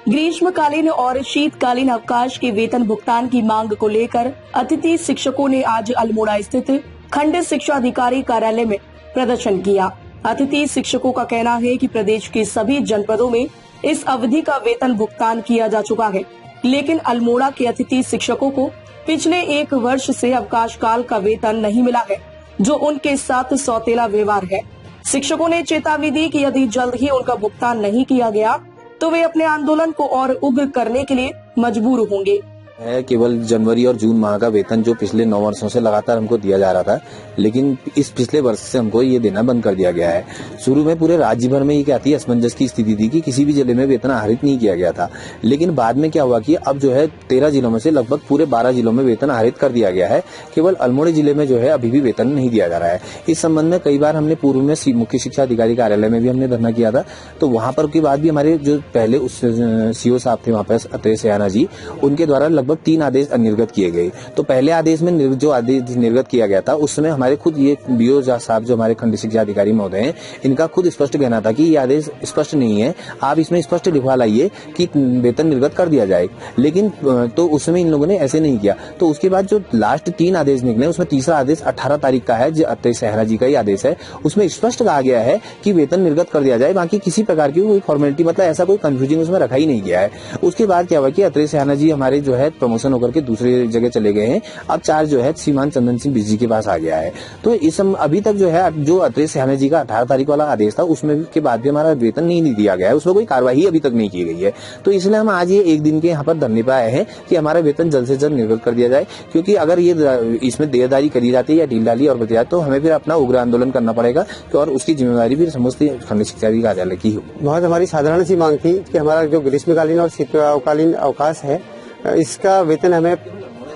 ग्रीष्मकालीन और शीतकालीन अवकाश के वेतन भुगतान की मांग को लेकर अतिथि शिक्षकों ने आज अल्मोड़ा स्थित खंड शिक्षा अधिकारी कार्यालय में प्रदर्शन किया। अतिथि शिक्षकों का कहना है कि प्रदेश के सभी जनपदों में इस अवधि का वेतन भुगतान किया जा चुका है, लेकिन अल्मोड़ा के अतिथि शिक्षकों को पिछले 1 वर्ष से अवकाश काल का वेतन नहीं मिला है, जो उनके साथ सौतेला व्यवहार है। शिक्षकों ने चेतावनी दी कि यदि जल्द ही उनका भुगतान नहीं किया गया तो वे अपने आंदोलन को और उग्र करने के लिए मजबूर होंगे। है केवल जनवरी और जून माह का वेतन जो पिछले 9 वर्षों से लगातार हमको दिया जा रहा था, लेकिन इस पिछले वर्ष से हमको ये देना बंद कर दिया गया है। शुरू में पूरे राज्य भर में ये क्या थी, असमंजस की स्थिति थी कि किसी भी जिले में वेतन आहरित नहीं किया गया था, लेकिन बाद में क्या हुआ कि अब जो है 13 जिलों में से लगभग पूरे 12 जिलों में वेतन आहरित कर दिया गया है। केवल अल्मोड़ा जिले में जो है अभी भी वेतन नहीं दिया जा रहा है। इस संबंध में कई बार हमने पूर्व में मुख्य शिक्षा अधिकारी कार्यालय में भी हमने धरना किया था, तो वहां पर के बाद भी हमारे जो पहले उस सीओ साहब थे वहां पर अत्रेय सयाना जी, उनके द्वारा लगभग 3 आदेश निर्गत किए गए। तो पहले आदेश में जो आदेश निर्गत किया गया था उसमें हमारे खुद ये बीओ साहब जो हमारे खंड शिक्षा अधिकारी महोदय हैं, इनका खुद स्पष्ट कहना था कि ये आदेश स्पष्ट नहीं है, आप इसमें स्पष्ट लिखवा लाइए कि वेतन निर्गत कर दिया जाए, लेकिन तो उसमें इन लोगों ने ऐसे नहीं किया। तो उसके बाद जो लास्ट 3 आदेश निकले उसमें तीसरा आदेश 18 तारीख का है, जो अत्रेय सयाना जी का ही आदेश है। उसमें स्पष्ट कहा गया है कि वेतन निर्गत कर दिया जाए, बाकी किसी प्रकार की कोई फॉर्मेलिटी मतलब ऐसा कोई कंफ्यूजिंग उसमें रखा ही नहीं गया है। उसके बाद क्या हुआ कि अत्रेय सयाना जी हमारे जो है प्रमोशन होकर के दूसरी जगह चले गए हैं। अब चार्ज जो है श्रीमान चंदन सिंह बिजी के पास आ गया है। तो इस अभी तक जो है जो अत्रेय सयाना जी का 18 तारीख वाला आदेश था उसमें के बाद भी हमारा वेतन नहीं दिया गया है, उसमें कोई कार्रवाई अभी तक नहीं की गई है। तो इसलिए हम आज ये 1 दिन के यहाँ पर धरने पर आए हैं कि हमारा वेतन जल्द से जल्द निर्गत कर दिया जाए, क्योंकि अगर ये इसमें देरदारी करी जाती है या ढीलढाली और बताया तो हमें फिर अपना उग्र आंदोलन करना पड़ेगा और उसकी जिम्मेदारी भी समस्त खंड शिक्षा कार्यालय की होगी। बहुत हमारी साधारण सी मांग थी कि हमारा जो ग्रीष्मकालीन और शीतकालीन अवकाश है, इसका वेतन हमें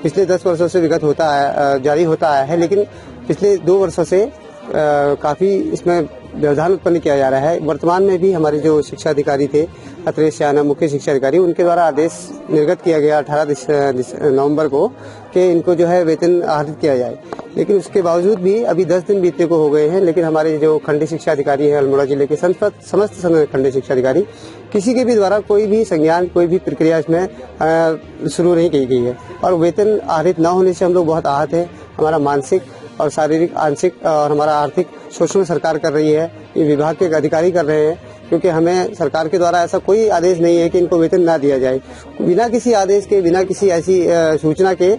पिछले 10 वर्षों से विगत होता है, जारी होता आया है, लेकिन पिछले 2 वर्षों से काफी इसमें व्यवधान उत्पन्न किया जा रहा है। वर्तमान में भी हमारे जो शिक्षा अधिकारी थे अत्रेय सयाना मुख्य शिक्षा अधिकारी, उनके द्वारा आदेश निर्गत किया गया 18 नवंबर को कि इनको जो है वेतन आहरित किया जाए, लेकिन उसके बावजूद भी अभी 10 दिन बीतने को हो गए हैं, लेकिन हमारे जो खंड शिक्षा अधिकारी हैं अल्मोड़ा जिले के समस्त खंड शिक्षा अधिकारी, किसी के भी द्वारा कोई भी संज्ञान कोई भी प्रक्रिया इसमें शुरू नहीं की गई है और वेतन आहरित न होने से हम लोग बहुत आहत हैं। हमारा मानसिक और शारीरिक आंशिक और हमारा आर्थिक शोषण सरकार कर रही है, ये विभाग के अधिकारी कर रहे हैं, क्योंकि हमें सरकार के द्वारा ऐसा कोई आदेश नहीं है कि इनको वेतन ना दिया जाए। बिना किसी आदेश के, बिना किसी ऐसी सूचना के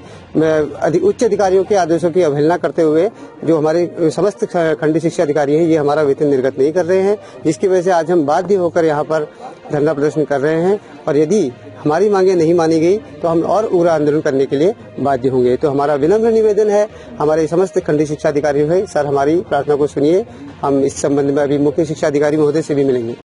उच्च अधिकारियों के आदेशों की अवहेलना करते हुए जो हमारे समस्त खंड शिक्षा अधिकारी हैं ये हमारा वेतन निर्गत नहीं कर रहे हैं, जिसकी वजह से आज हम बाध्य होकर यहाँ पर धरना प्रदर्शन कर रहे हैं। और यदि हमारी मांगे नहीं मानी गई तो हम और उग्र आंदोलन करने के लिए बाध्य होंगे। तो हमारा विनम्र निवेदन है हमारे समस्त खंड शिक्षा अधिकारियों से, सर हमारी प्रार्थना को सुनिए। हम इस संबंध में अभी मुख्य शिक्षा अधिकारी महोदय से भी मिलेंगे।